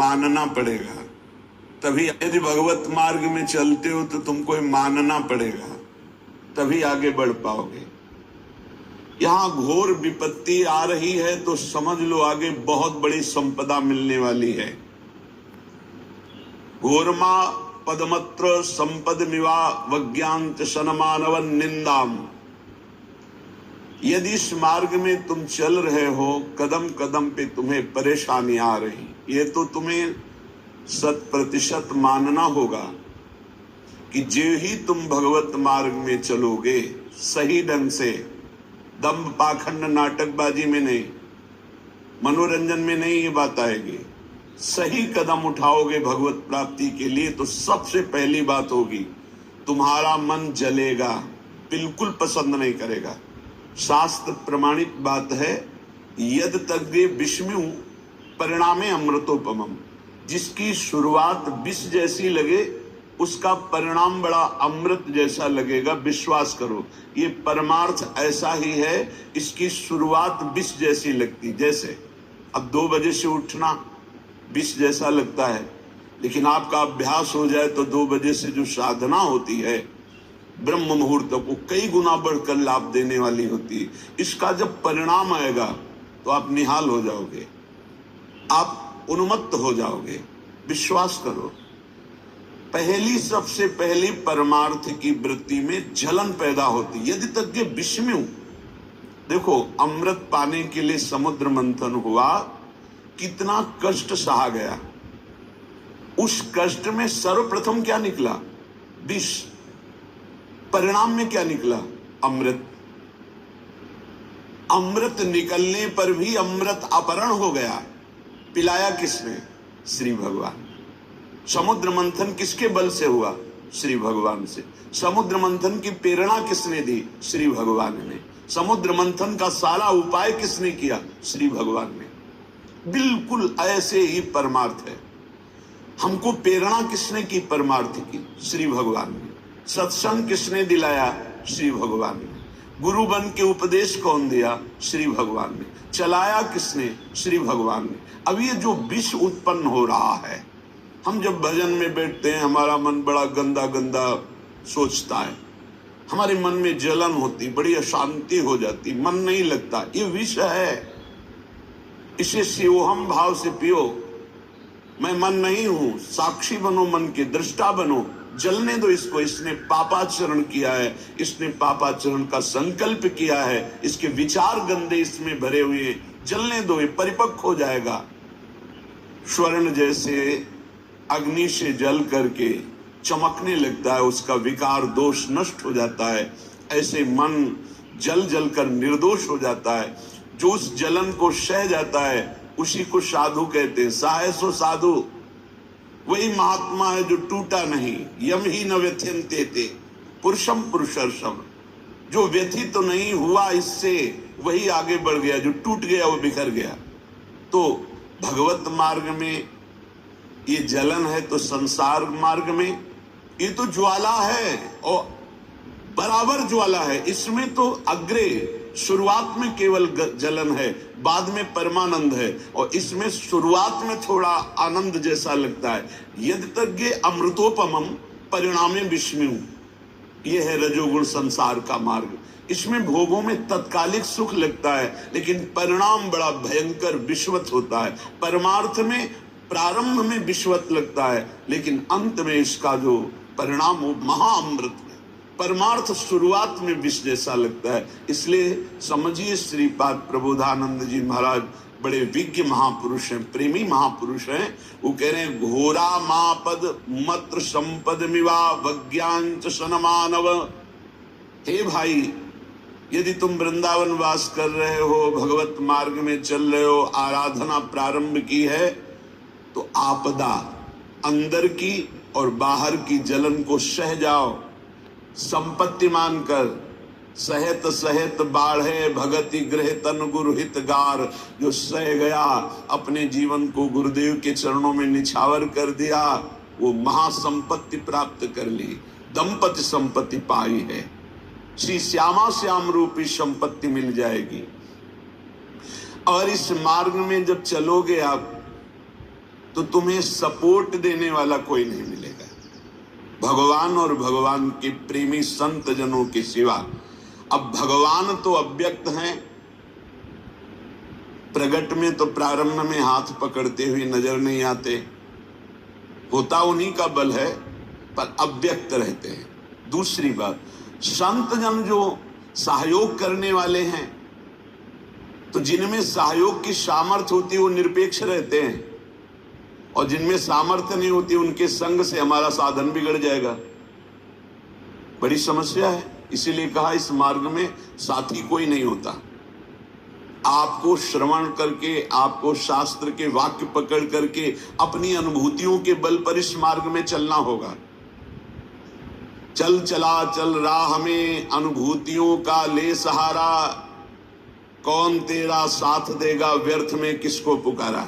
मानना पड़ेगा, तभी यदि भगवत मार्ग में चलते हो तो तुमको मानना पड़ेगा, तभी आगे बढ़ पाओगे। यहां घोर विपत्ति आ रही है तो समझ लो आगे बहुत बड़ी संपदा मिलने वाली है। घोरमा पदमत्र संपदमिवा वज्ञांत सनमानव निंदाम। यदि इस मार्ग में तुम चल रहे हो, कदम कदम पे तुम्हें परेशानी आ रही, ये तो तुम्हें 100% मानना होगा कि जो ही तुम भगवत मार्ग में चलोगे सही ढंग से, दंभ पाखंड नाटकबाजी में नहीं, मनोरंजन में नहीं, ये बात आएगी। सही कदम उठाओगे भगवत प्राप्ति के लिए तो सबसे पहली बात होगी तुम्हारा मन जलेगा, बिल्कुल पसंद नहीं करेगा। शास्त्र प्रमाणित बात है, यद तज्ञे विष्णु परिणामे अमृतोपमम। जिसकी शुरुआत विष जैसी लगे उसका परिणाम बड़ा अमृत जैसा लगेगा, विश्वास करो। ये परमार्थ ऐसा ही है, इसकी शुरुआत विष जैसी लगती। जैसे अब 2 बजे से उठना विष जैसा लगता है, लेकिन आपका अभ्यास हो जाए तो 2 बजे से जो साधना होती है ब्रह्म मुहूर्त को कई गुना बढ़कर लाभ देने वाली होती है। इसका जब परिणाम आएगा तो आप निहाल हो जाओगे, आप उन्मत्त हो जाओगे। विश्वास करो, पहली सबसे पहली परमार्थ की वृत्ति में जलन पैदा होती। यदि तज्ञ विष्णु, देखो अमृत पाने के लिए समुद्र मंथन हुआ, कितना कष्ट सहा गया। उस कष्ट में सर्वप्रथम क्या निकला? विष। परिणाम में क्या निकला? अमृत। अमृत निकलने पर भी अमृत अपहरण हो गया। पिलाया किसने? श्री भगवान। समुद्र मंथन किसके बल से हुआ? श्री भगवान से। समुद्र मंथन की प्रेरणा किसने दी? श्री भगवान ने। समुद्र मंथन का सारा उपाय किसने किया? श्री भगवान ने। बिल्कुल ऐसे ही परमार्थ है। हमको प्रेरणा किसने की परमार्थ की? श्री भगवान ने। सत्संग किसने दिलाया? श्री भगवान ने। गुरु बन के उपदेश कौन दिया? श्री भगवान ने। चलाया किसने? श्री भगवान ने। अब ये जो विष उत्पन्न हो रहा है, हम जब भजन में बैठते हैं हमारा मन बड़ा गंदा गंदा सोचता है, हमारे मन में जलन होती, बड़ी अशांति हो जाती, मन नहीं लगता। ये विष है, इसे शिवोहम भाव से पियो। मैं मन नहीं हूं, साक्षी बनो, मन के दृष्टा बनो, जलने दो इसको। इसने पापाचरण किया है, इसने पापाचरण का संकल्प किया है, इसके विचार गंदे इसमें भरे हुए, जलने दो, ये परिपक्व हो जाएगा। स्वर्ण जैसे अग्नि से जल करके चमकने लगता है, उसका विकार दोष नष्ट हो जाता है। ऐसे मन जल जल कर निर्दोष हो जाता है। जो उस जलन को सह जाता है उसी को साधु कहते हैं। साहे सो साधु, वही महात्मा है जो टूटा नहीं। यम ही न व्यथ्यन्ते ते पुरुषम पुरुषर्षम। जो व्यथित तो नहीं हुआ इससे, वही आगे बढ़ गया। जो टूट गया वो बिखर गया। तो भगवत मार्ग में ये जलन है, तो संसार मार्ग में ये तो ज्वाला है, और बराबर ज्वाला है। इसमें तो अग्रे शुरुआत में केवल जलन है, बाद में परमानंद है, और इसमें शुरुआत में थोड़ा आनंद जैसा लगता है। यदि तज्ञे अमृतोपमम परिणामे विष्णु। यह है रजोगुण संसार का मार्ग। इसमें भोगों में तत्कालिक सुख लगता है, लेकिन परिणाम बड़ा भयंकर विश्वत होता है। परमार्थ में प्रारंभ में विश्वत लगता है, लेकिन अंत में इसका जो परिणाम हो महाअमृत है। परमार्थ शुरुआत में विष जैसा लगता है। इसलिए समझिए, श्रीपाद प्रबोधानंद जी महाराज बड़े विज्ञ महापुरुष हैं, प्रेमी महापुरुष हैं। वो कह रहे हैं, घोरा मापद मत्र संपद मिवा वज्ञांच सनमानव। हे भाई, यदि तुम वृंदावन वास कर रहे हो, भगवत मार्ग में चल रहे हो, आराधना प्रारंभ की है, तो आपदा अंदर की और बाहर की जलन को सह जाओ। संपत्ति मानकर सहेत सहेत बाढ़े भगति गृह तन गुरु हित गार। जो सह गया, अपने जीवन को गुरुदेव के चरणों में निछावर कर दिया, वो महासंपत्ति प्राप्त कर ली। दंपति संपत्ति पाई है, श्री श्यामा श्याम रूपी संपत्ति मिल जाएगी। और इस मार्ग में जब चलोगे आप, तो तुम्हें सपोर्ट देने वाला कोई नहीं मिलेगा। भगवान और भगवान के प्रेमी संत जनों के सिवा। अब भगवान तो अव्यक्त हैं, प्रगट में तो प्रारंभ में हाथ पकड़ते हुए नजर नहीं आते, होता उन्हीं का बल है, पर अव्यक्त रहते हैं। दूसरी बात, संत जन जो सहयोग करने वाले हैं, तो जिनमें सहयोग की सामर्थ्य होती है वो निरपेक्ष रहते हैं, और जिनमें सामर्थ्य नहीं होती उनके संग से हमारा साधन बिगड़ जाएगा। बड़ी समस्या है। इसीलिए कहा इस मार्ग में साथी कोई नहीं होता। आपको श्रवण करके, आपको शास्त्र के वाक्य पकड़ करके अपनी अनुभूतियों के बल पर इस मार्ग में चलना होगा। चल चला चल राह में अनुभूतियों का ले सहारा, कौन तेरा साथ देगा व्यर्थ में किसको पुकारा।